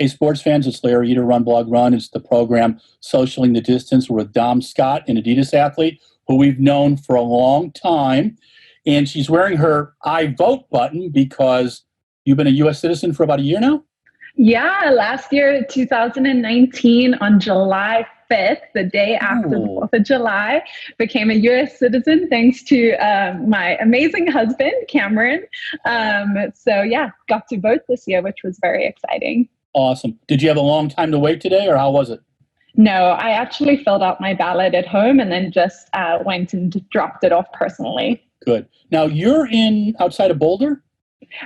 Hey, sports fans, it's Larry Eder, RunBlogRun. It's the program Socialing the Distance. We're with Dom Scott, an adidas athlete who we've known for a long time. And she's wearing her I Vote button because you've been a U.S. citizen for about a year now? Yeah, last year, 2019, on July 5th, the day after the 4th of July, became a U.S. citizen thanks to my amazing husband, Cameron. So yeah, got to vote this year, which was very exciting. Awesome. Did you have a long time to wait today, or how was it? No, I actually filled out my ballot at home and then just went and dropped it off personally. Good. Now, you're outside of Boulder?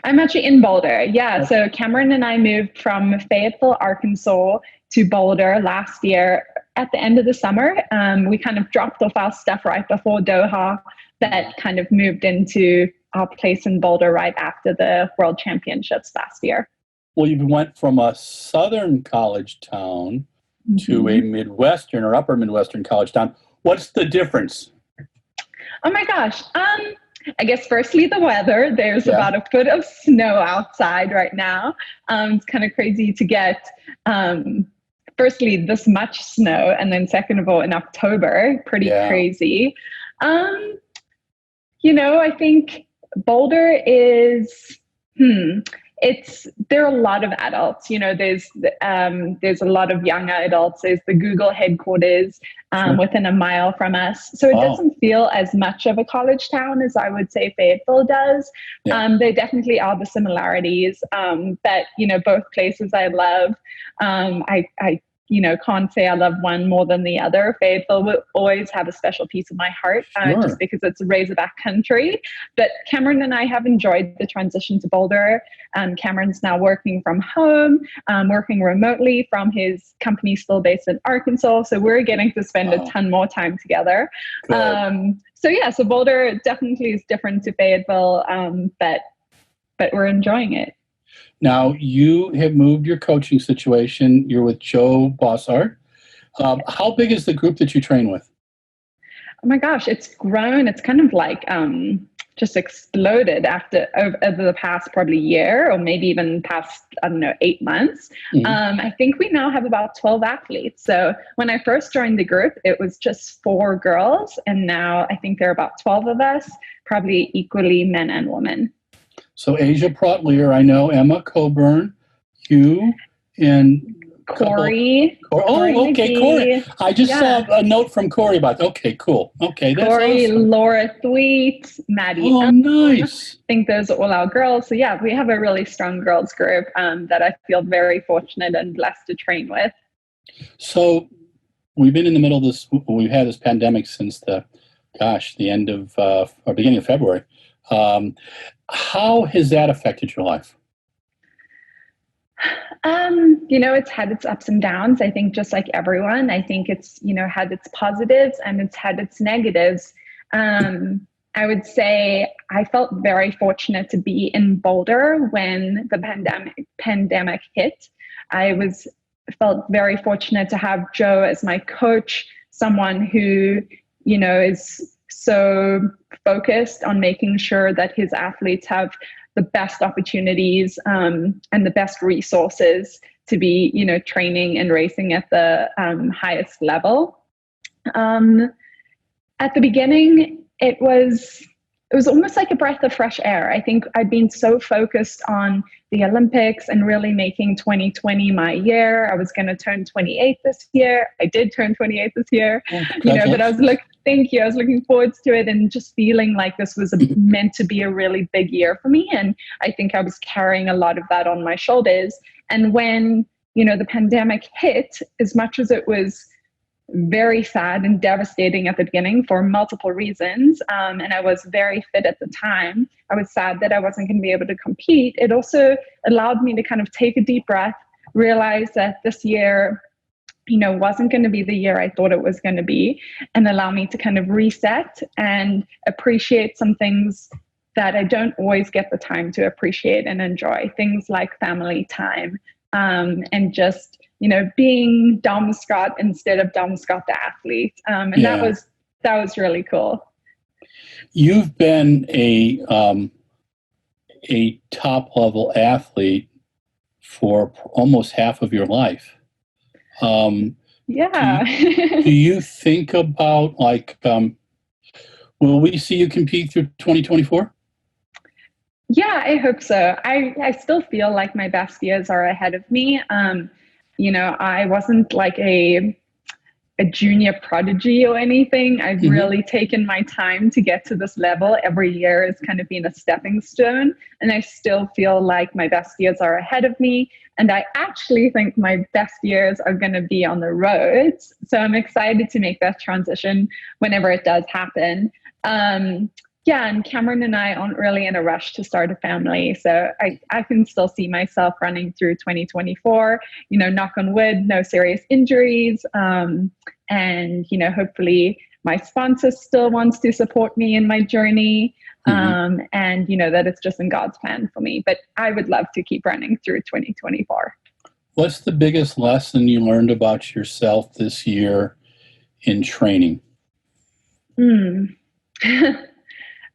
I'm actually in Boulder. Yeah. Okay. So Cameron and I moved from Fayetteville, Arkansas to Boulder last year at the end of the summer. We kind of dropped off our stuff right before Doha, that kind of moved into our place in Boulder right after the World Championships last year. Well, you went from a southern college town to a Midwestern or upper Midwestern college town. What's the difference? Oh my gosh. I guess firstly, the weather. There's about a foot of snow outside right now. It's kind of crazy to get, firstly, this much snow. And then second of all, in October, pretty crazy. I think Boulder is, there are a lot of adults, there's a lot of younger adults. There's the Google headquarters within a mile from us. So it doesn't feel as much of a college town as I would say Fayetteville does. Yeah. There definitely are the similarities, but, both places I love. I can't say I love one more than the other. Fayetteville will always have a special piece of my heart, just because it's a Razorback country. But Cameron and I have enjoyed the transition to Boulder. Cameron's now working from home, working remotely from his company still based in Arkansas. So we're getting to spend a ton more time together. So Boulder definitely is different to Fayetteville, but we're enjoying it. Now, you have moved your coaching situation. You're with Coach Bosshard. How big is the group that you train with? Oh my gosh, it's grown. It's kind of like just exploded over the past probably year, or maybe even past, 8 months. I think we now have about 12 athletes. So when I first joined the group, it was just 4 girls. And now I think there are about 12 of us, probably equally men and women. So Asia Protlier, I know, Emma Coburn, Hugh, and Corey. Corey. I just saw a note from Corey about that. Okay, cool. Okay, that's Corey, awesome. Laura Thweet, Maddie. Oh, nice. I think those are all our girls. So yeah, we have a really strong girls group that I feel very fortunate and blessed to train with. So we've been in the middle of this. We've had this pandemic since the end of or beginning of February. How has that affected your life? It's had its ups and downs. I think just like everyone, I think it's, had its positives and it's had its negatives. I would say I felt very fortunate to be in Boulder when the pandemic hit. I felt very fortunate to have Joe as my coach, someone who, is so focused on making sure that his athletes have the best opportunities and the best resources to be, training and racing at the highest level. At the beginning, it was almost like a breath of fresh air. I think I'd been so focused on the Olympics and really making 2020 my year. I was going to turn 28 this year. I did turn 28 this year, but I was thank you. I was looking forward to it and just feeling like this was meant to be a really big year for me. And I think I was carrying a lot of that on my shoulders. And when, the pandemic hit, as much as it was very sad and devastating at the beginning for multiple reasons, and I was very fit at the time, I was sad that I wasn't going to be able to compete. It also allowed me to kind of take a deep breath, realize that this year, wasn't going to be the year I thought it was going to be, and allow me to kind of reset and appreciate some things that I don't always get the time to appreciate and enjoy. Things like family time, and just, being Dom Scott instead of Dom Scott the athlete. That was really cool. You've been a top level athlete for almost half of your life. Yeah. Do you think about, like, will we see you compete through 2024? Yeah, I hope so. I still feel like my best years are ahead of me. I wasn't like a junior prodigy or anything. I've really taken my time to get to this level. Every year has kind of been a stepping stone, and I still feel like my best years are ahead of me. And I actually think my best years are going to be on the roads. So I'm excited to make that transition whenever it does happen. Yeah, and Cameron and I aren't really in a rush to start a family. So I can still see myself running through 2024, knock on wood, no serious injuries. And, hopefully my sponsor still wants to support me in my journey. And, that it's just in God's plan for me. But I would love to keep running through 2024. What's the biggest lesson you learned about yourself this year in training?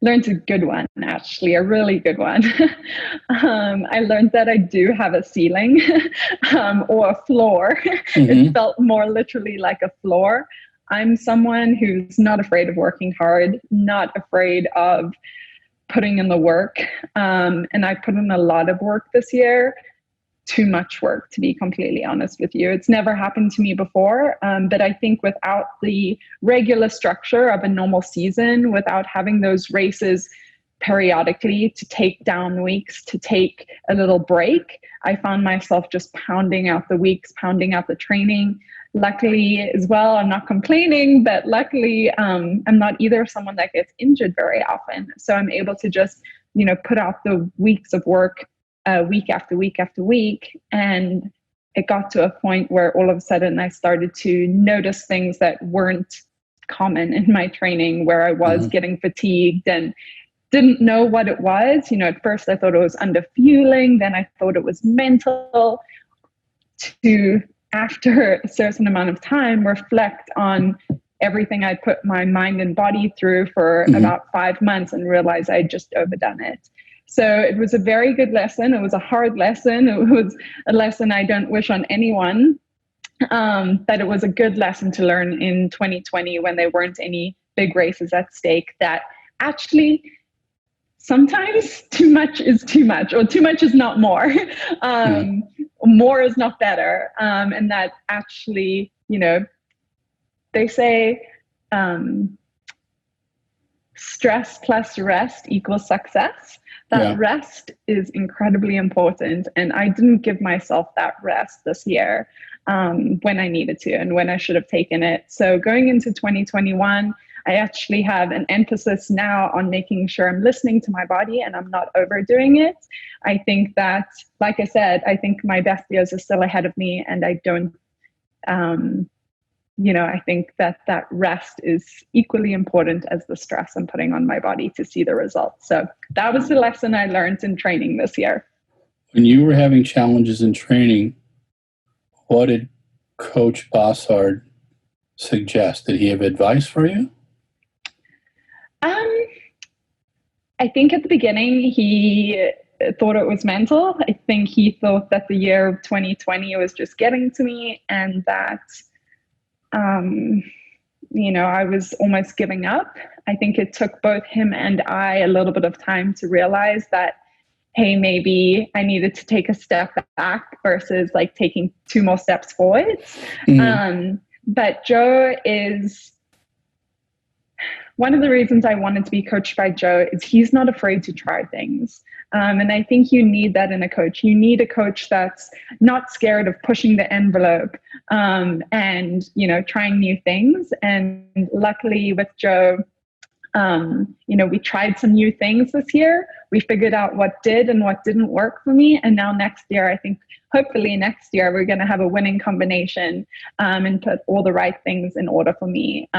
Learned a good one, actually, a really good one. I learned that I do have a ceiling or a floor. It felt more literally like a floor. I'm someone who's not afraid of working hard, not afraid of putting in the work. And I put in a lot of work this year. Too much work, to be completely honest with you. It's never happened to me before. But I think without the regular structure of a normal season, without having those races periodically to take down weeks, to take a little break, I found myself just pounding out the weeks, pounding out the training. Luckily as well, I'm not complaining, but luckily I'm not either someone that gets injured very often. So I'm able to just, put out the weeks of work week after week after week. And it got to a point where all of a sudden I started to notice things that weren't common in my training, where I was getting fatigued and didn't know what it was. At first I thought it was under fueling, then I thought it was mental, to, after a certain amount of time, reflect on everything I put my mind and body through for about 5 months and realize I'd just overdone it. So it was a very good lesson. It was a hard lesson. It was a lesson I don't wish on anyone. But it was a good lesson to learn in 2020 when there weren't any big races at stake, that actually sometimes too much is too much, or too much is not more. More is not better. And that actually, they say stress plus rest equals success. That rest is incredibly important. And I didn't give myself that rest this year when I needed to and when I should have taken it. So going into 2021, I actually have an emphasis now on making sure I'm listening to my body and I'm not overdoing it. I think that, like I said, I think my best years are still ahead of me, and I don't, I think that rest is equally important as the stress I'm putting on my body to see the results. So that was the lesson I learned in training this year. When you were having challenges in training, what did Coach Bosshard suggest? Did he have advice for you? I think at the beginning he thought it was mental. I think he thought that the year of 2020 was just getting to me, and that I was almost giving up. I think it took both him and I a little bit of time to realize that, hey, maybe I needed to take a step back versus like taking 2 more steps forwards. But Joe is one of the reasons I wanted to be coached by Joe is he's not afraid to try things. And I think you need that in a coach. You need a coach that's not scared of pushing the envelope and, trying new things. And luckily with Joe, we tried some new things this year. We figured out what did and what didn't work for me. And now next year, I think hopefully next year, we're going to have a winning combination and put all the right things in order for me.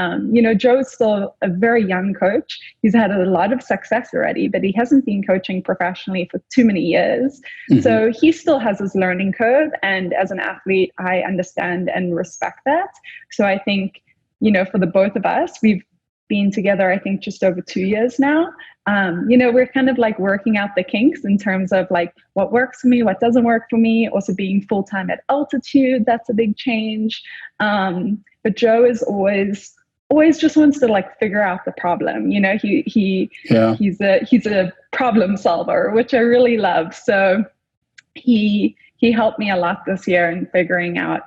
Joe's still a very young coach. He's had a lot of success already, but he hasn't been coaching professionally for too many years. So he still has his learning curve. And as an athlete, I understand and respect that. So I think, for the both of us, we've been together, I think, just over 2 years now. We're kind of like working out the kinks in terms of like what works for me, what doesn't work for me. Also being full-time at altitude, that's a big change. But Joe is always just wants to like figure out the problem. He's a problem solver, which I really love. So he helped me a lot this year in figuring out,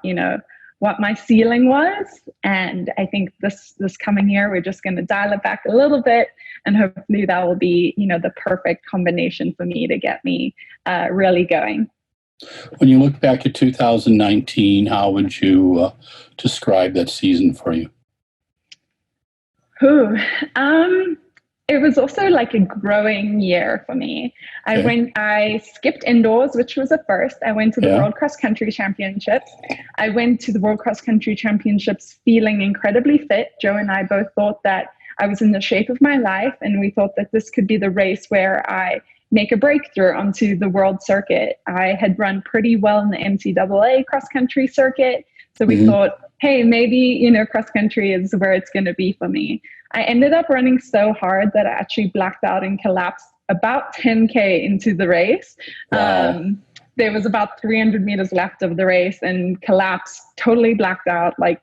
what my ceiling was. And I think this coming year, we're just going to dial it back a little bit. And hopefully that will be, the perfect combination for me to get me really going. When you look back at 2019, how would you describe that season for you? It was also like a growing year for me. Okay. I skipped indoors, which was a first. I went to the World Cross Country Championships. I went to the World Cross Country Championships feeling incredibly fit. Joe and I both thought that I was in the shape of my life, and we thought that this could be the race where I make a breakthrough onto the world circuit. I had run pretty well in the NCAA cross country circuit. So we thought, hey, maybe, cross country is where it's going to be for me. I ended up running so hard that I actually blacked out and collapsed about 10K into the race. Wow. There was about 300 meters left of the race and collapsed, totally blacked out. Like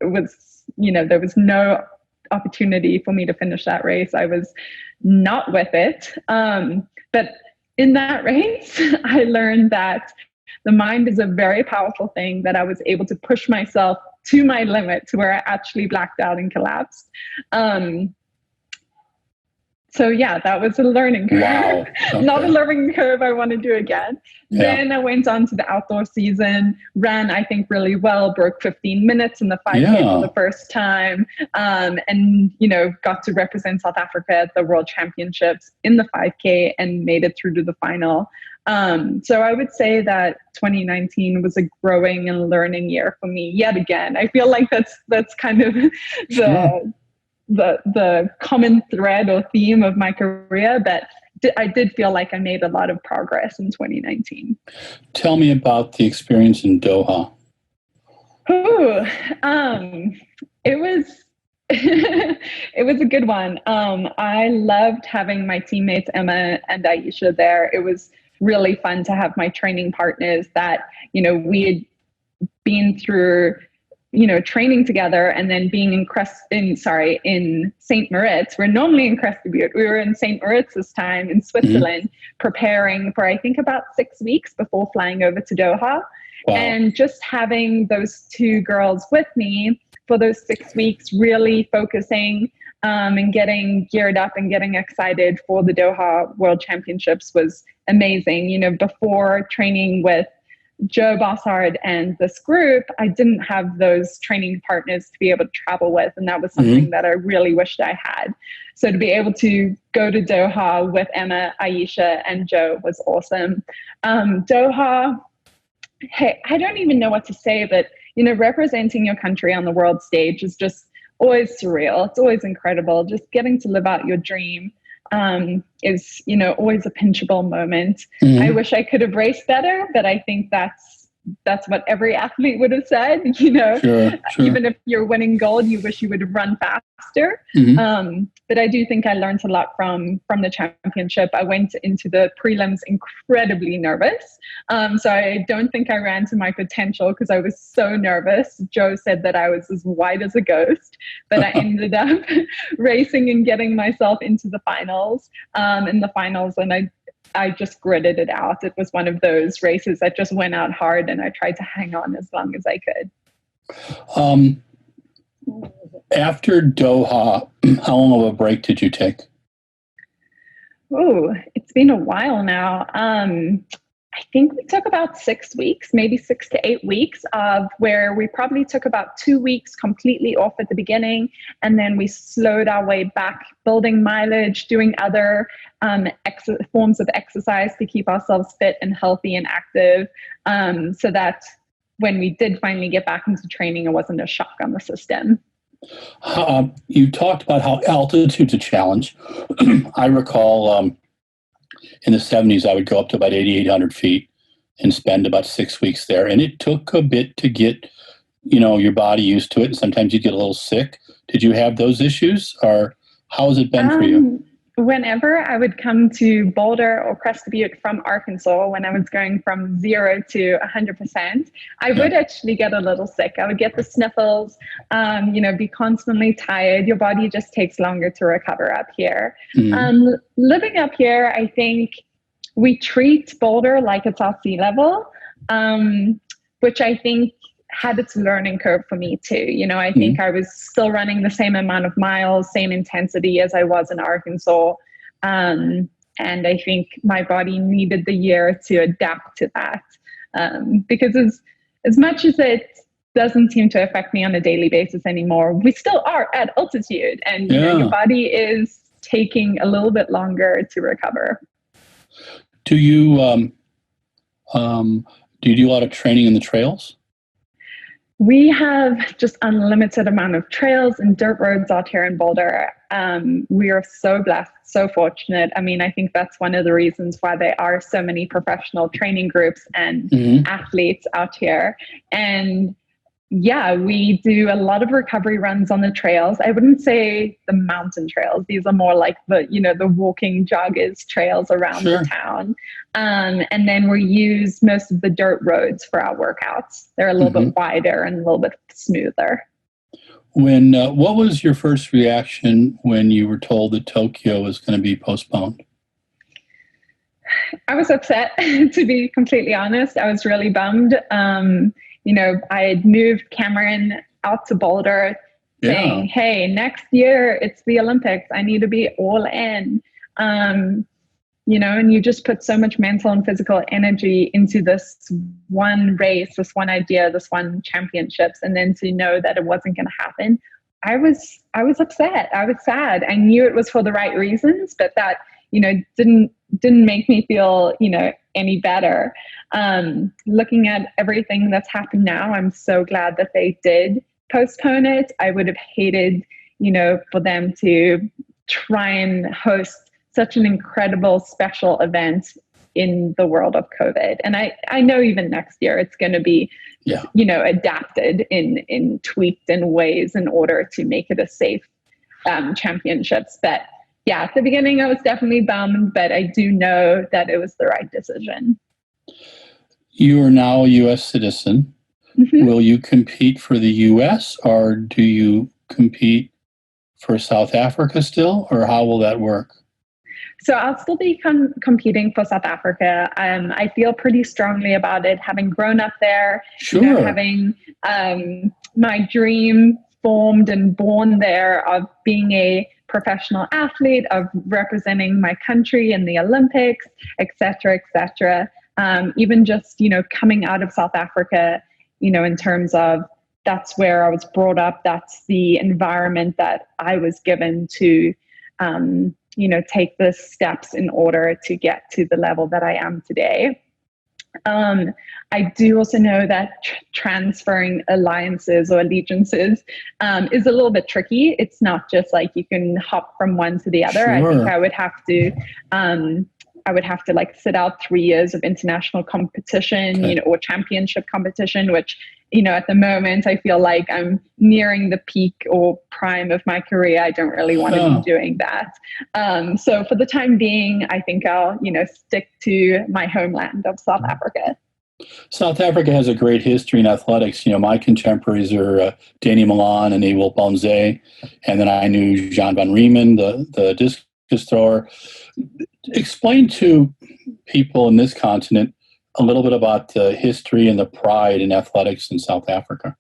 it was, there was no opportunity for me to finish that race. I was not with it. But in that race, I learned that the mind is a very powerful thing, that I was able to push myself to my limit to where I actually blacked out and collapsed. So yeah, that was a learning curve. Wow. Okay. Not a learning curve I want to do again. Yeah. Then I went on to the outdoor season, ran, I think, really well, broke 15 minutes in the 5K for the first time, and, got to represent South Africa at the World Championships in the 5K and made it through to the final. So I would say that 2019 was a growing and learning year for me yet again. I feel like that's kind of the common thread or theme of my career, but I did feel like I made a lot of progress in 2019. Tell me about the experience in Doha. It was it was a good one. I loved having my teammates Emma and Aisha there. It was really fun to have my training partners that, we had been through, training together, and then being in St. Moritz. We're normally in Crested Butte. We were in St. Moritz this time in Switzerland, preparing for, I think, about 6 weeks before flying over to Doha. Wow. And just having those two girls with me for those 6 weeks, really focusing and getting geared up and getting excited for the Doha World Championships was amazing. Before training with Joe Bosshard and this group, I didn't have those training partners to be able to travel with. And that was something that I really wished I had. So to be able to go to Doha with Emma, Aisha, and Joe was awesome. Doha, hey, I don't even know what to say, but, representing your country on the world stage is just always surreal. It's always incredible. Just getting to live out your dream is, always a pinchable moment. I wish I could have raced better, but I think that's what every athlete would have said, Sure. Even if you're winning gold, you wish you would have run faster. But I do think I learned a lot from the championship. I went into the prelims incredibly nervous. So I don't think I ran to my potential because I was so nervous. Joe said that I was as white as a ghost, but I ended up racing and getting myself into the finals, and I just gritted it out. It was one of those races that just went out hard, and I tried to hang on as long as I could. After Doha, how long of a break did you take? Oh, it's been a while now. I think we took about 6 weeks, maybe 6 to 8 weeks, of where we probably took about 2 weeks completely off at the beginning. And then we slowed our way back, building mileage, doing other forms of exercise to keep ourselves fit and healthy and active, so that when we did finally get back into training, it wasn't a shock on the system. You talked about how altitude's a challenge. I recall in the 70s, I would go up to about 8,800 feet and spend about 6 weeks there. And it took a bit to get, your body used to it. And sometimes you get a little sick. Did you have those issues, or how has it been for you? Whenever I would come to Boulder or Crested Butte from Arkansas, when I was going from 0 to 100%, I would actually get a little sick. I would get the sniffles, be constantly tired. Your body just takes longer to recover up here. Living up here, I think we treat Boulder like it's our sea level, which I think had its learning curve for me too. I think I was still running the same amount of miles, same intensity as I was in Arkansas. And I think my body needed the year to adapt to that. Because as much as it doesn't seem to affect me on a daily basis anymore, we still are at altitude, and your body is taking a little bit longer to recover. Do you do a lot of training in the trails? We have just unlimited amount of trails and dirt roads out here in Boulder. We are so blessed, so fortunate. I mean, I think that's one of the reasons why there are so many professional training groups and athletes out here. And yeah, we do a lot of recovery runs on the trails. I wouldn't say the mountain trails. These are more like the walking joggers trails around the town. And then we use most of the dirt roads for our workouts. They're a little bit wider and a little bit smoother. What was your first reaction when you were told that Tokyo was going to be postponed? I was upset, to be completely honest. I was really bummed. I had moved Cameron out to Boulder saying, hey, next year it's the Olympics. I need to be all in. And you just put so much mental and physical energy into this one race, this one idea, this one championships. And then to know that it wasn't going to happen, I was upset. I was sad. I knew it was for the right reasons, but that, didn't make me feel, any better. Looking at everything that's happened now, I'm so glad that they did postpone it. I would have hated, for them to try and host such an incredible special event in the world of COVID. And I know even next year it's going to be, adapted in tweaked in ways in order to make it a safe championships. But yeah, at the beginning I was definitely bummed, but I do know that it was the right decision. You are now a U.S. citizen. Will you compete for the U.S. or do you compete for South Africa still, or how will that work? So I'll still be competing for South Africa. I feel pretty strongly about it, having grown up there, having my dream formed and born there of being a professional athlete, of representing my country in the Olympics, et cetera, et cetera. Even just, coming out of South Africa, in terms of that's where I was brought up. That's the environment that I was given to, take the steps in order to get to the level that I am today. I do also know that transferring alliances or allegiances is a little bit tricky. It's not just like you can hop from one to the other. I think I would have to like sit out 3 years of international competition, or championship competition, which, at the moment I feel like I'm nearing the peak or prime of my career. I don't really want to be doing that. So for the time being, I think I'll, stick to my homeland of South Africa. South Africa has a great history in athletics. My contemporaries are Danny Milan and Ewald Bonze, and then I knew Jean van Riemen, the discus thrower. Explain to people in this continent a little bit about the history and the pride in athletics in South Africa.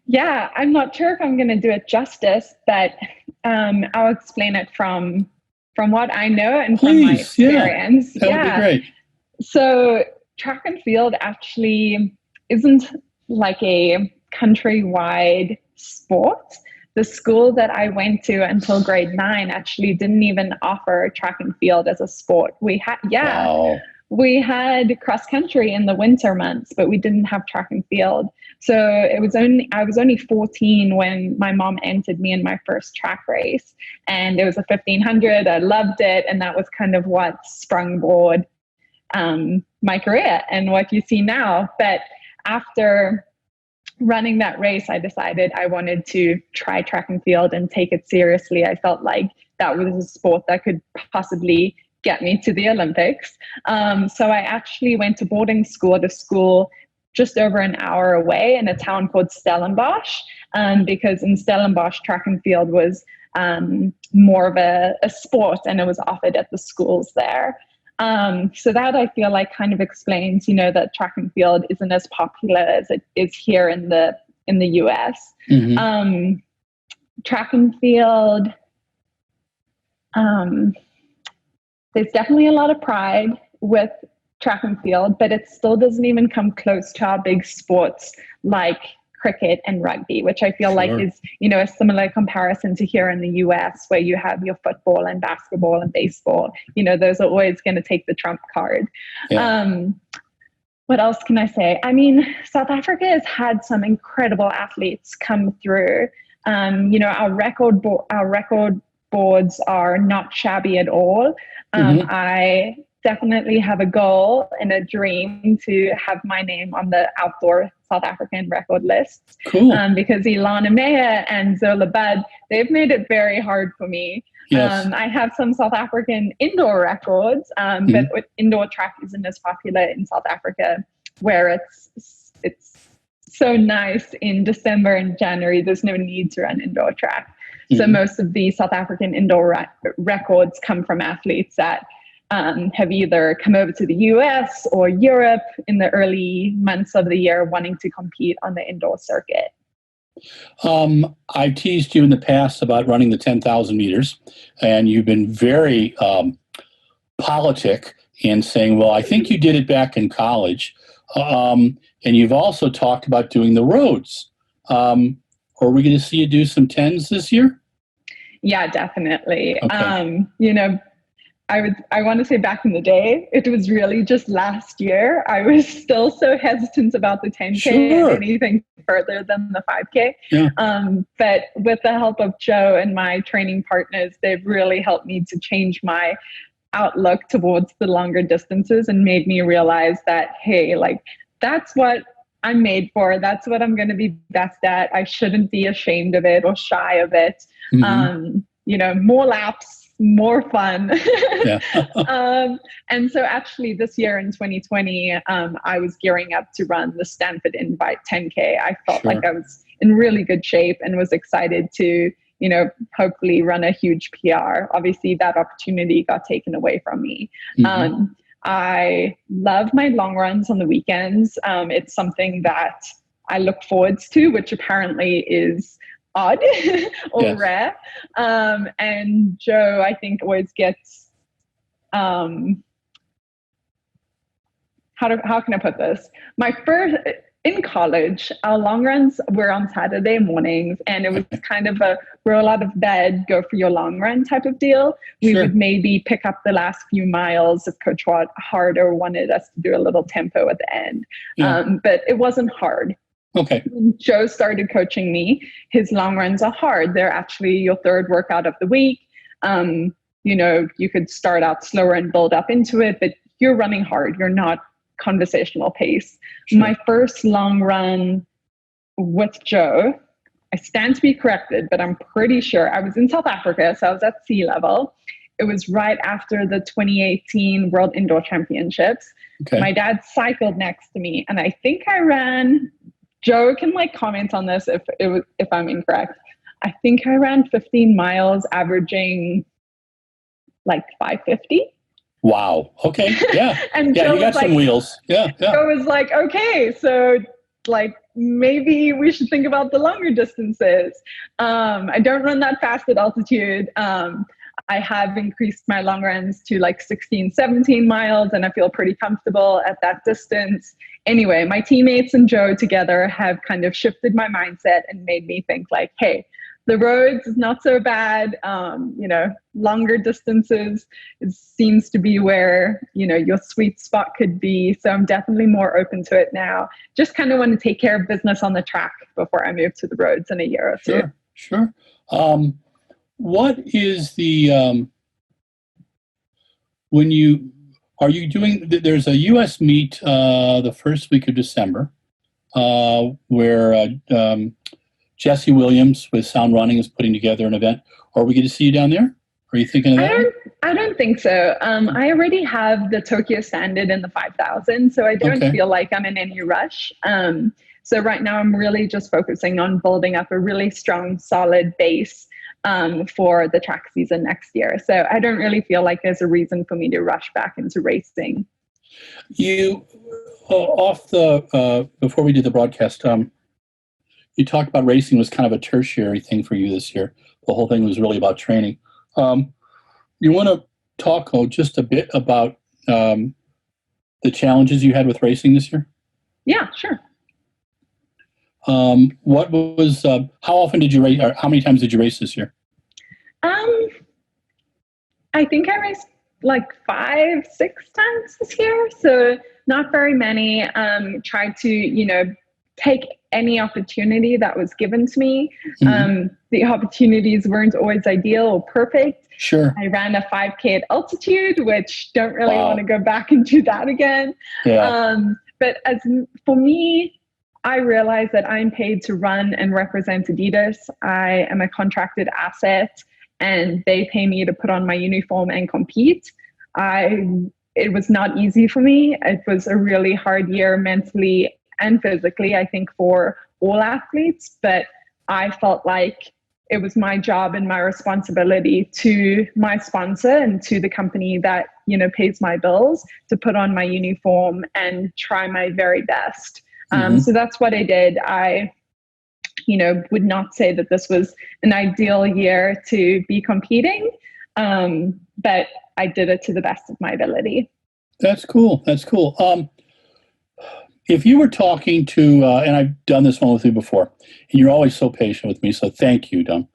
Yeah, I'm not sure if I'm going to do it justice, but I'll explain it from what I know and from my experience. That would be great. So track and field actually isn't like a countrywide sport. The school that I went to until grade 9 actually didn't even offer track and field as a sport. We had cross country in the winter months, but we didn't have track and field. So I was only 14 when my mom entered me in my first track race, and it was a 1500. I loved it, and that was kind of what sprungboard my career and what you see now. But after running that race, I decided I wanted to try track and field and take it seriously. I felt like that was a sport that could possibly get me to the Olympics. So I actually went to boarding school at a school just over an hour away in a town called Stellenbosch, because in Stellenbosch, track and field was more of a sport, and it was offered at the schools there. So that I feel like kind of explains, that track and field isn't as popular as it is here in the US. Mm-hmm. Track and field, there's definitely a lot of pride with track and field, but it still doesn't even come close to our big sports like cricket and rugby, which I feel like is, a similar comparison to here in the US, where you have your football and basketball and baseball. Those are always going to take the trump card. Yeah. What else can I say? I mean, South Africa has had some incredible athletes come through. Our record boards are not shabby at all. I definitely have a goal and a dream to have my name on the outdoor South African record lists. Cool. Because Ilana Meyer and Zola Bud, they've made it very hard for me. Yes. I have some South African indoor records, but indoor track isn't as popular in South Africa, where it's so nice in December and January. There's no need to run indoor track. So most of the South African indoor records come from athletes that have either come over to the US or Europe in the early months of the year wanting to compete on the indoor circuit. I've teased you in the past about running the 10,000 meters, and you've been very politic in saying, well, I think you did it back in college. And you've also talked about doing the roads. Are we going to see you do some 10s this year? Yeah, definitely. Okay. I want to say back in the day, it was really just last year. I was still so hesitant about the 10K and anything further than the 5K. Yeah. But with the help of Joe and my training partners, they've really helped me to change my outlook towards the longer distances and made me realize that, hey, like that's what I'm made for. That's what I'm going to be best at. I shouldn't be ashamed of it or shy of it. More laps, more fun. Yeah. And so actually this year in 2020, I was gearing up to run the Stanford Invite 10K. I felt like I was in really good shape and was excited to, hopefully run a huge PR. Obviously that opportunity got taken away from me. I love my long runs on the weekends. It's something that I look forward to, which apparently is odd or rare. And Joe, I think, always gets, how can I put this? In college, our long runs were on Saturday mornings, and it was kind of a roll out of bed, go for your long run type of deal. We would maybe pick up the last few miles if Coach Harder wanted us to do a little tempo at the end. But it wasn't hard. Okay. When Joe started coaching me, his long runs are hard. They're actually your third workout of the week. You could start out slower and build up into it, but you're running hard. You're not conversational pace. My first long run with Joe, I stand to be corrected, but I'm pretty sure I was in South Africa, so I was at sea level. It was right after the 2018 World Indoor Championships. Okay. My dad cycled next to me, and I think I ran, Joe can comment on this if I'm incorrect. I think I ran 15 miles averaging 550. Wow. Okay. Yeah. And yeah, Joe you got some wheels. Yeah. Joe was like, okay, so maybe we should think about the longer distances. I don't run that fast at altitude. I have increased my long runs to 16, 17 miles, and I feel pretty comfortable at that distance. Anyway, my teammates and Joe together have kind of shifted my mindset and made me think hey, the roads is not so bad. Longer distances seems to be where, your sweet spot could be. So I'm definitely more open to it now. Just kind of want to take care of business on the track before I move to the roads in a year or two. Sure. What is the, are you doing, there's a U.S. meet the first week of December. where Jesse Williams with Sound Running is putting together an event. Are we going to see you down there? Are you thinking of that? I don't think so. I already have the Tokyo Standard in the 5,000, so I don't feel like I'm in any rush. So right now I'm really just focusing on building up a really strong, solid base for the track season next year. So I don't really feel like there's a reason for me to rush back into racing. You, before we did the broadcast, you talked about racing was kind of a tertiary thing for you this year. The whole thing was really about training. You want to talk just a bit about the challenges you had with racing this year? Yeah, sure. What was, how often did you race, or how many times did you race this year? I think I raced like 5-6 times this year. So not very many. Tried to, take any opportunity that was given to me. The opportunities weren't always ideal or perfect. Sure. I ran a 5K at altitude, which don't really want to go back and do that again. Yeah. But for me, I realize that I'm paid to run and represent Adidas. I am a contracted asset and they pay me to put on my uniform and compete. It was not easy for me. It was a really hard year mentally and physically, I think, for all athletes, but I felt like it was my job and my responsibility to my sponsor and to the company that, pays my bills to put on my uniform and try my very best. So that's what I did. I, would not say that this was an ideal year to be competing, but I did it to the best of my ability. That's cool. That's cool. If you were talking to, and I've done this one with you before, and you're always so patient with me, so thank you, Dom.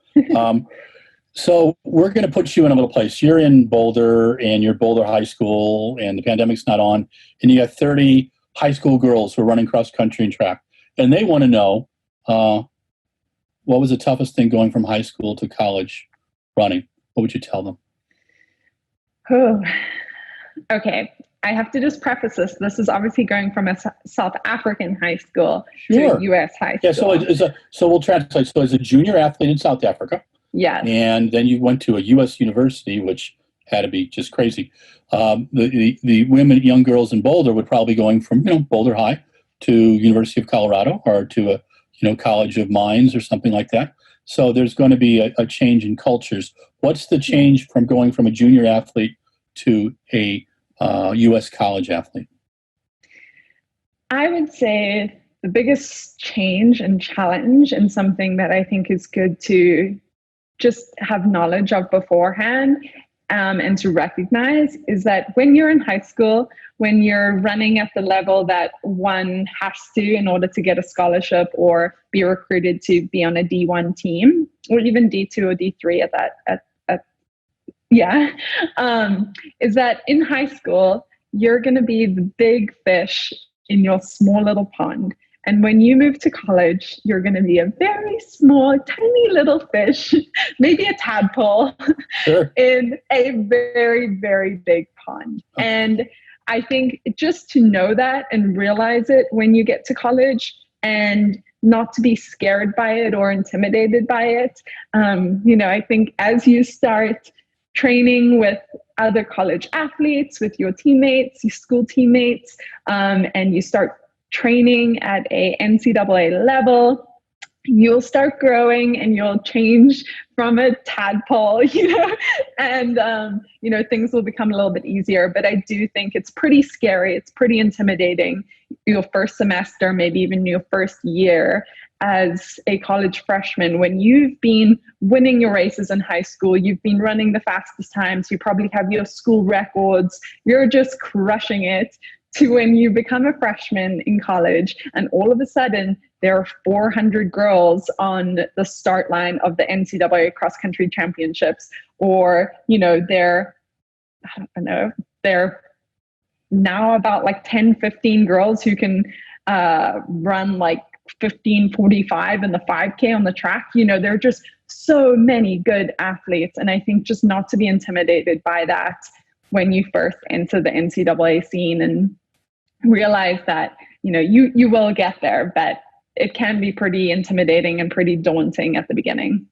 So we're going to put you in a little place. You're in Boulder, and you're Boulder High School, and the pandemic's not on, and you got 30 high school girls who are running cross country and track, and they want to know what was the toughest thing going from high school to college running. What would you tell them? Oh, okay. I have to just preface this. This is obviously going from a South African high school to a U.S. high school. Yeah, so we'll translate. So as a junior athlete in South Africa, yes, and then you went to a U.S. university, which had to be just crazy. The women, young girls in Boulder would probably be going from Boulder High to University of Colorado or to a College of Mines or something like that. So there's going to be a change in cultures. What's the change from going from a junior athlete to a U.S. college athlete? I would say the biggest change and challenge, and something that I think is good to just have knowledge of beforehand and to recognize, is that when you're in high school, when you're running at the level that one has to in order to get a scholarship or be recruited to be on a D1 team, or even D2 or D3 is that in high school, you're going to be the big fish in your small little pond. And when you move to college, you're going to be a very small, tiny little fish, maybe a tadpole, sure, in a very, very big pond. Okay. And I think just to know that and realize it when you get to college, and not to be scared by it or intimidated by it. I think as you start training with other college athletes, with your teammates, your school teammates, and you start training at a NCAA level, you'll start growing and you'll change from a tadpole, and, things will become a little bit easier. But I do think it's pretty scary. It's pretty intimidating. Your first semester, maybe even your first year as a college freshman, when you've been winning your races in high school, you've been running the fastest times, you probably have your school records, you're just crushing it, to when you become a freshman in college and all of a sudden there are 400 girls on the start line of the NCAA cross country championships, or, they're now about like 10, 15 girls who can run like 15:45 in the 5K on the track. There are just so many good athletes. And I think just not to be intimidated by that when you first enter the NCAA scene, and realize that, you will get there, but it can be pretty intimidating and pretty daunting at the beginning.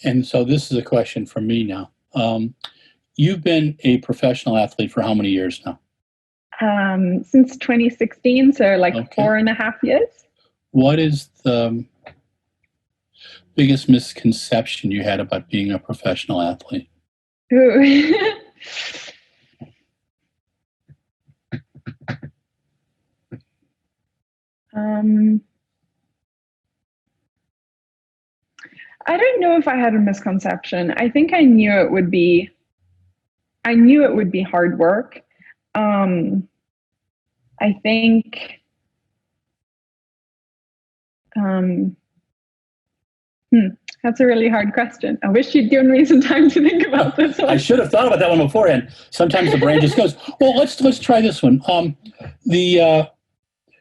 And so this is a question for me now. You've been a professional athlete for how many years now? Since 2016, so like 4.5 years. What is the biggest misconception you had about being a professional athlete? Ooh. I don't know if I had a misconception. I think I knew it would be hard work. I think that's a really hard question. I wish you'd given me some time to think about this one. I should have thought about that one beforehand. Sometimes the brain just goes, well, let's try this one.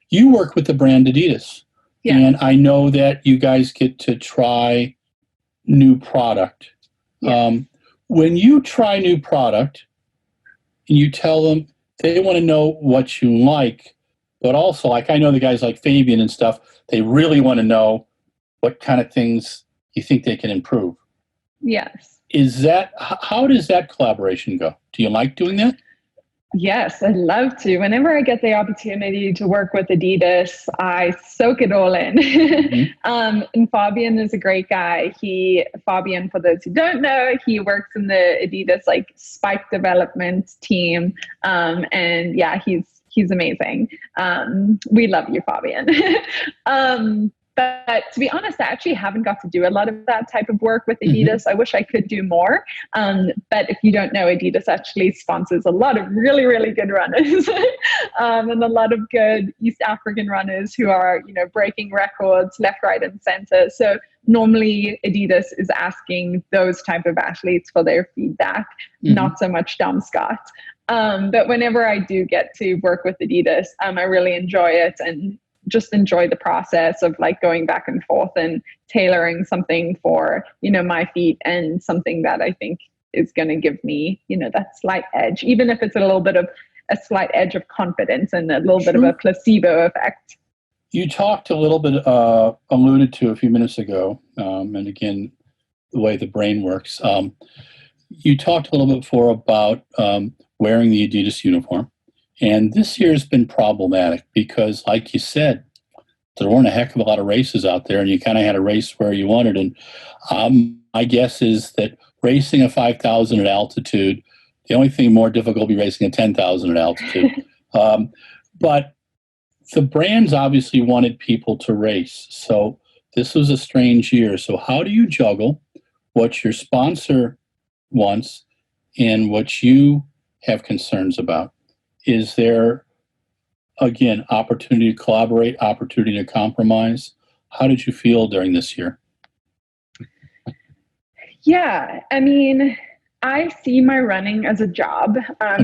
You work with the brand Adidas. Yeah. And I know that you guys get to try new product. Yes. When you try new product and you tell them, they want to know what you like, but also, like, I know the guys like Fabian and stuff, they really want to know what kind of things you think they can improve. Yes. How does that collaboration go? Do you like doing that? Yes, I'd love to. Whenever I get the opportunity to work with Adidas, I soak it all in. Mm-hmm. And Fabian is a great guy. Fabian, for those who don't know, he works in the Adidas spike development team. And yeah, he's amazing. We love you, Fabian. But to be honest, I actually haven't got to do a lot of that type of work with Adidas. Mm-hmm. I wish I could do more. But if you don't know, Adidas actually sponsors a lot of really, really good runners and a lot of good East African runners who are, breaking records left, right, and center. So normally Adidas is asking those type of athletes for their feedback, mm-hmm. not so much Dom Scott. But whenever I do get to work with Adidas, I really enjoy it and just enjoy the process of going back and forth and tailoring something for, my feet and something that I think is going to give me, that slight edge, even if it's a little bit of a slight edge of confidence and a little bit of a placebo effect. You talked a little bit, alluded to a few minutes ago, and again, the way the brain works. You talked a little bit before about wearing the Adidas uniform. And this year has been problematic because, like you said, there weren't a heck of a lot of races out there, and you kind of had to race where you wanted. And my guess is that racing a 5,000 at altitude, the only thing more difficult will be racing a 10,000 at altitude. But the brands obviously wanted people to race. So this was a strange year. So how do you juggle what your sponsor wants and what you have concerns about? Is there, again, opportunity to collaborate, opportunity to compromise? How did you feel during this year? Yeah, I mean, I see my running as a job.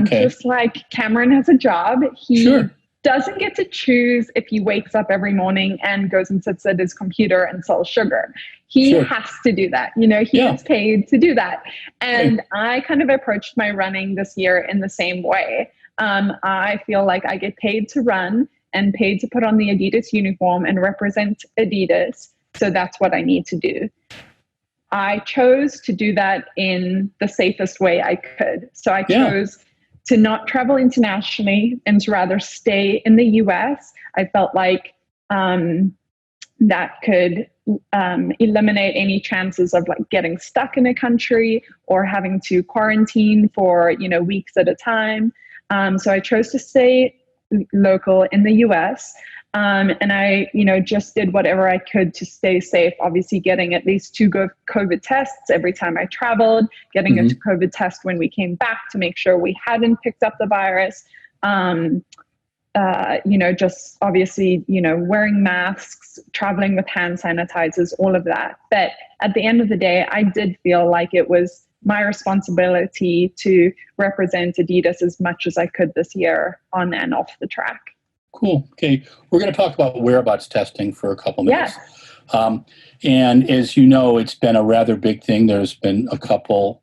Just like Cameron has a job. He doesn't get to choose if he wakes up every morning and goes and sits at his computer and sells sugar. He has to do that. He gets paid to do that. And I kind of approached my running this year in the same way. I feel like I get paid to run and paid to put on the Adidas uniform and represent Adidas. So that's what I need to do. I chose to do that in the safest way I could. So I chose to not travel internationally and to rather stay in the US. I felt like that could eliminate any chances of getting stuck in a country or having to quarantine for, weeks at a time. So I chose to stay local in the US. And I, just did whatever I could to stay safe, obviously getting at least 2 COVID tests every time I traveled, getting a COVID test when we came back to make sure we hadn't picked up the virus. Just obviously, wearing masks, traveling with hand sanitizers, all of that. But at the end of the day, I did feel like it was my responsibility to represent Adidas as much as I could this year on and off the track. Cool. Okay. We're going to talk about whereabouts testing for a couple minutes. And as you know, it's been a rather big thing. There's been a couple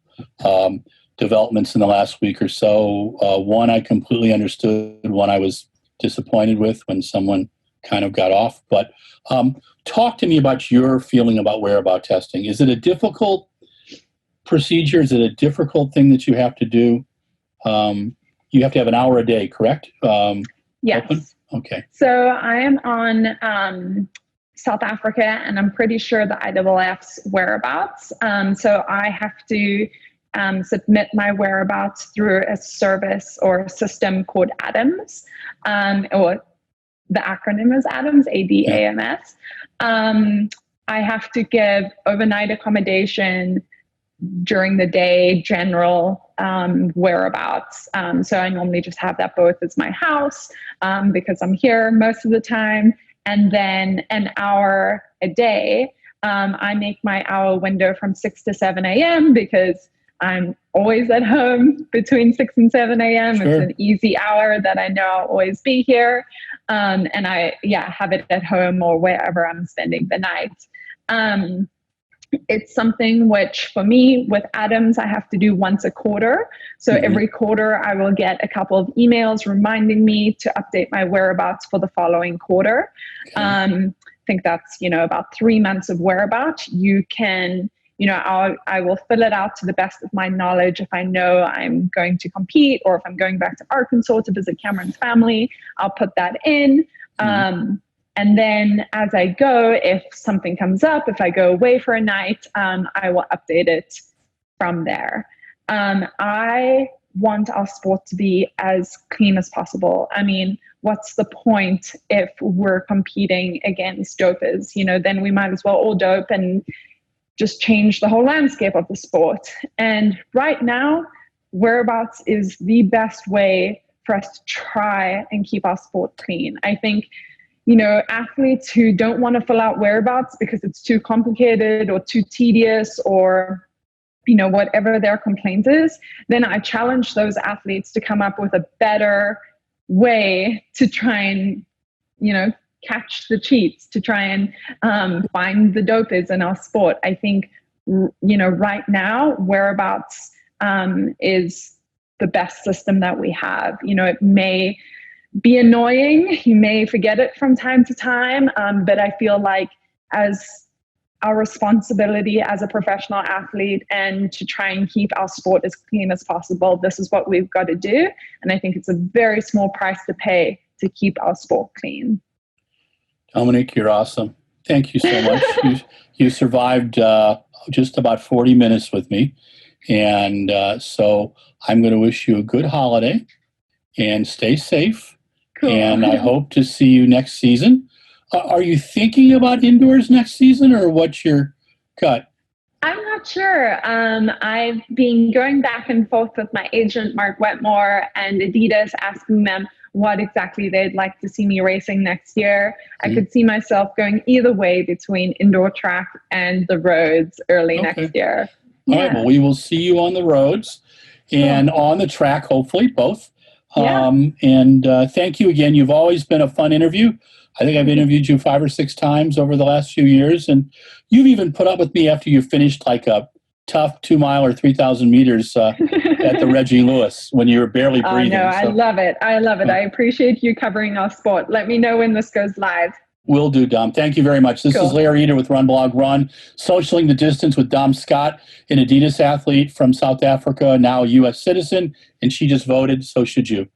developments in the last week or so. One I completely understood, one I was disappointed with when someone kind of got off. But talk to me about your feeling about whereabout testing. Is it a difficult procedure? Is it a difficult thing that you have to do? You have to have an hour a day, correct? Yes. Open? Okay. So I am on South Africa, and I'm pretty sure the IAAF's whereabouts. So I have to submit my whereabouts through a service or a system called ADAMS, or the acronym is ADAMS, ADAMS. I have to give overnight accommodation during the day, general whereabouts. So I normally just have that both as my house because I'm here most of the time. And then an hour a day, I make my hour window from 6 to 7 a.m. because I'm always at home between 6 and 7 a.m. Sure. It's an easy hour that I know I'll always be here. And I have it at home or wherever I'm spending the night. It's something which, for me, with Adams, I have to do once a quarter. So every quarter, I will get a couple of emails reminding me to update my whereabouts for the following quarter. Okay. I think that's, about 3 months of whereabouts. You can, I will fill it out to the best of my knowledge. If I know I'm going to compete or if I'm going back to Arkansas to visit Cameron's family, I'll put that in. And then as I go, if something comes up, if I go away for a night, I will update it from there. I want our sport to be as clean as possible. I mean, what's the point if we're competing against dopers? Then we might as well all dope and just change the whole landscape of the sport. And right now, whereabouts is the best way for us to try and keep our sport clean. I think athletes who don't want to fill out whereabouts because it's too complicated or too tedious or, whatever their complaint is, then I challenge those athletes to come up with a better way to try and, catch the cheats, to try and find the dopers in our sport. I think, right now, whereabouts is the best system that we have. It may be annoying. You may forget it from time to time, but I feel like as our responsibility as a professional athlete and to try and keep our sport as clean as possible, this is what we've got to do. And I think it's a very small price to pay to keep our sport clean. Dominique, you're awesome. Thank you so much. You survived just about 40 minutes with me. And so I'm going to wish you a good holiday and stay safe. Cool. And I hope to see you next season. Are you thinking about indoors next season, or what's your gut? I'm not sure. I've been going back and forth with my agent, Mark Wetmore, and Adidas, asking them what exactly they'd like to see me racing next year. I could see myself going either way between indoor track and the roads early next year. All right, well, we will see you on the roads and on the track, hopefully, both. And thank you again. You've always been a fun interview. I think I've interviewed you 5 or 6 times over the last few years, and you've even put up with me after you finished like a tough 2 mile or 3,000 meters at the Reggie Lewis when you were barely breathing. No, I love it. I appreciate you covering our sport. Let me know when this goes live. Will do, Dom. Thank you very much. This is Larry Eder with RunBlogRun, socialing the distance with Dom Scott, an Adidas athlete from South Africa, now a U.S. citizen, and she just voted, so should you.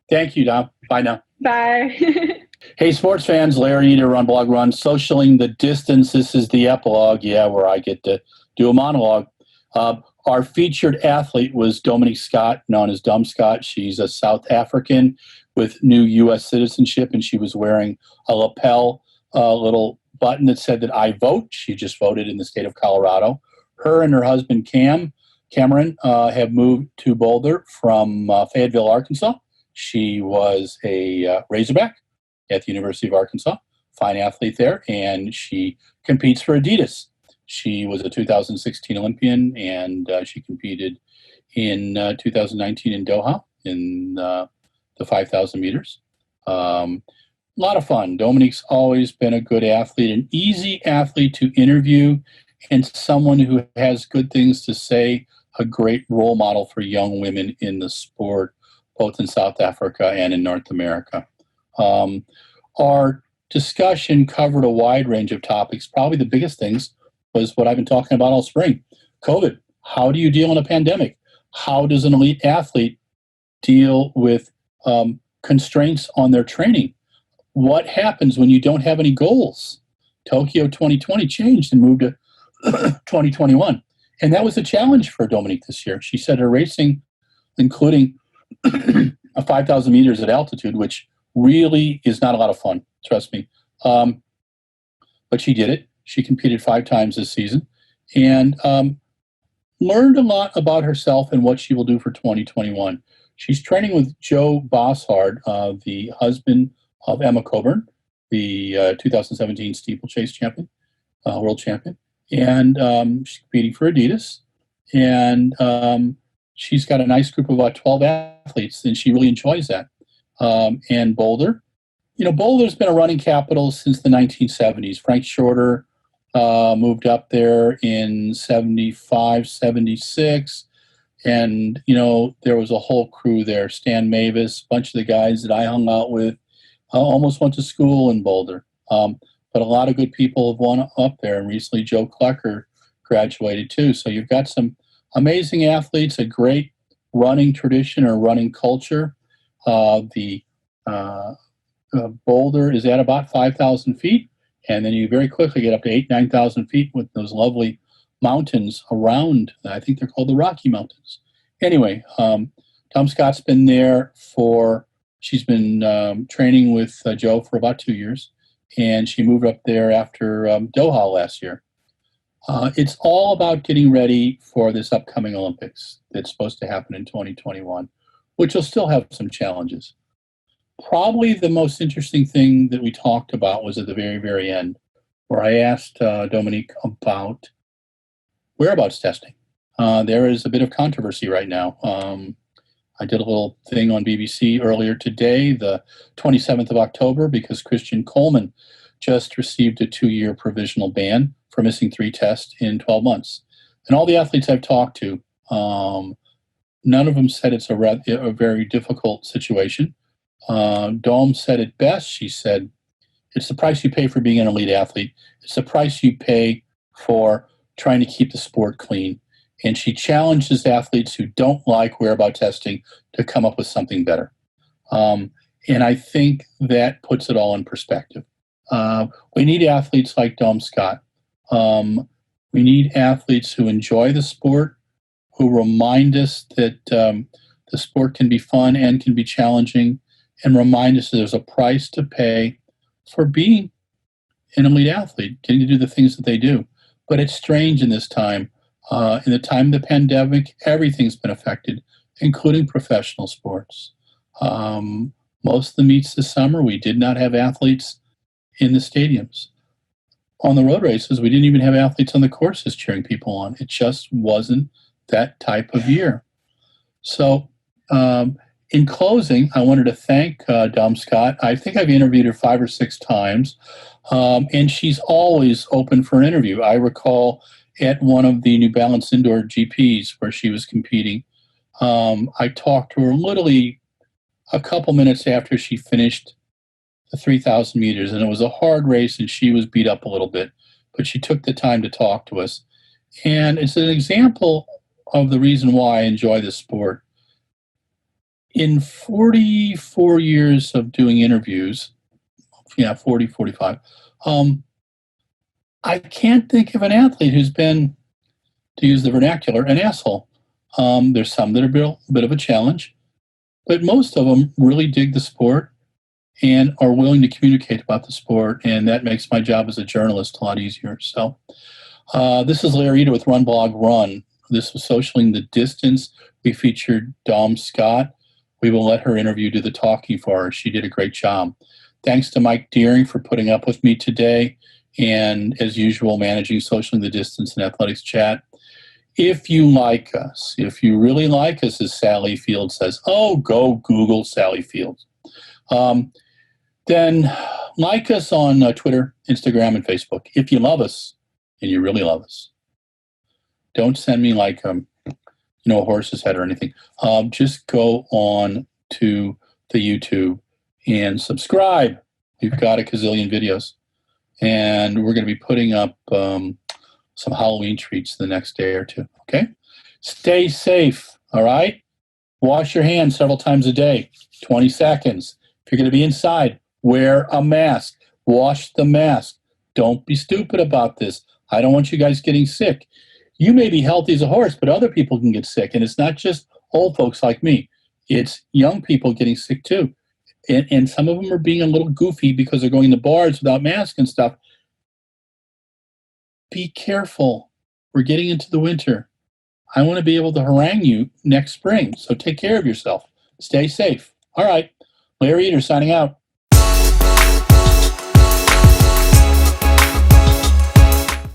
Thank you, Dom. Bye now. Bye. Hey, sports fans, Larry Eder, RunBlogRun, socialing the distance. This is the epilogue, where I get to do a monologue. Our featured athlete was Dominique Scott, known as Dom Scott. She's a South African with new U.S. citizenship, and she was wearing a lapel little button that said that I vote. She just voted in the state of Colorado. Her and her husband, Cameron, have moved to Boulder from Fayetteville, Arkansas. She was a Razorback at the University of Arkansas, fine athlete there, and she competes for Adidas. She was a 2016 Olympian, and she competed in 2019 in Doha in the 5,000 meters. A lot of fun. Dominique's always been a good athlete, an easy athlete to interview, and someone who has good things to say, a great role model for young women in the sport, both in South Africa and in North America. Our discussion covered a wide range of topics. Probably the biggest things was what I've been talking about all spring, COVID. How do you deal in a pandemic? How does an elite athlete deal with constraints on their training? What happens when you don't have any goals? Tokyo 2020 changed and moved to 2021. And that was a challenge for Dominique this year. She said her racing, including 5,000 meters at altitude, which really is not a lot of fun, trust me. But she did it. She competed 5 times this season and learned a lot about herself and what she will do for 2021. She's training with Coach Bosshard, the husband of Emma Coburn, the 2017 steeplechase champion, world champion. And she's competing for Adidas. And she's got a nice group of about 12 athletes, and she really enjoys that. And Boulder, Boulder's been a running capital since the 1970s. Frank Shorter moved up there in 75, 76. And, there was a whole crew there. Stan Mavis, a bunch of the guys that I hung out with, almost went to school in Boulder. But a lot of good people have won up there. And recently Joe Klecker graduated too. So you've got some amazing athletes, a great running tradition or running culture. The Boulder is at about 5,000 feet. And then you very quickly get up to 8,000, 9,000 feet with those lovely mountains around. I think they're called the Rocky Mountains. Anyway, Tom Scott's been there she's been training with Joe for about 2 years. And she moved up there after Doha last year. It's all about getting ready for this upcoming Olympics that's supposed to happen in 2021, which will still have some challenges. Probably the most interesting thing that we talked about was at the very, very end, where I asked Dominique about whereabouts testing. There is a bit of controversy right now. I did a little thing on BBC earlier today, the 27th of October, because Christian Coleman just received a 2-year provisional ban for missing 3 tests in 12 months. And all the athletes I've talked to, none of them said it's a very difficult situation. Dom said it best. She said, it's the price you pay for being an elite athlete. It's the price you pay for trying to keep the sport clean. And she challenges athletes who don't like whereabout testing to come up with something better. And I think that puts it all in perspective. We need athletes like Dom Scott. We need athletes who enjoy the sport, who remind us that the sport can be fun and can be challenging, and remind us that there's a price to pay for being an elite athlete, getting to do the things that they do. But it's strange in this time. In the time of the pandemic, everything's been affected, including professional sports. Most of the meets this summer, we did not have athletes in the stadiums. On the road races, we didn't even have athletes on the courses cheering people on. It just wasn't that type of year. So in closing, I wanted to thank Dom Scott. I think I've interviewed her 5 or 6 times, and she's always open for an interview. I recall at one of the New Balance indoor GPs where she was competing, I talked to her literally a couple minutes after she finished the 3,000 meters, and it was a hard race, and she was beat up a little bit, but she took the time to talk to us. And it's an example of the reason why I enjoy this sport. In 44 years of doing interviews, 40, 45, I can't think of an athlete who's been, to use the vernacular, an asshole. There's some that are a bit of a challenge, but most of them really dig the sport and are willing to communicate about the sport, and that makes my job as a journalist a lot easier. So this is Larry Eder with RunBlogRun. This was Socialing the Distance. We featured Dom Scott. We will let her interview do the talking for her. She did a great job. Thanks to Mike Deering for putting up with me today, and as usual, managing Socialing the Distance and Athletics Chat. If you like us, if you really like us, as Sally Fields says, go Google Sally Fields. Then like us on Twitter, Instagram, and Facebook. If you love us, and you really love us, don't send me like a horse's head or anything. Just go on to the YouTube and subscribe. We've got a gazillion videos. And we're going to be putting up some Halloween treats the next day or two, okay? Stay safe, all right? Wash your hands several times a day, 20 seconds. If you're going to be inside, wear a mask. Wash the mask. Don't be stupid about this. I don't want you guys getting sick. You may be healthy as a horse, but other people can get sick. And it's not just old folks like me. It's young people getting sick too. And some of them are being a little goofy because they're going to bars without masks and stuff. Be careful. We're getting into the winter. I want to be able to harangue you next spring. So take care of yourself. Stay safe. All right. Larry Eder signing out.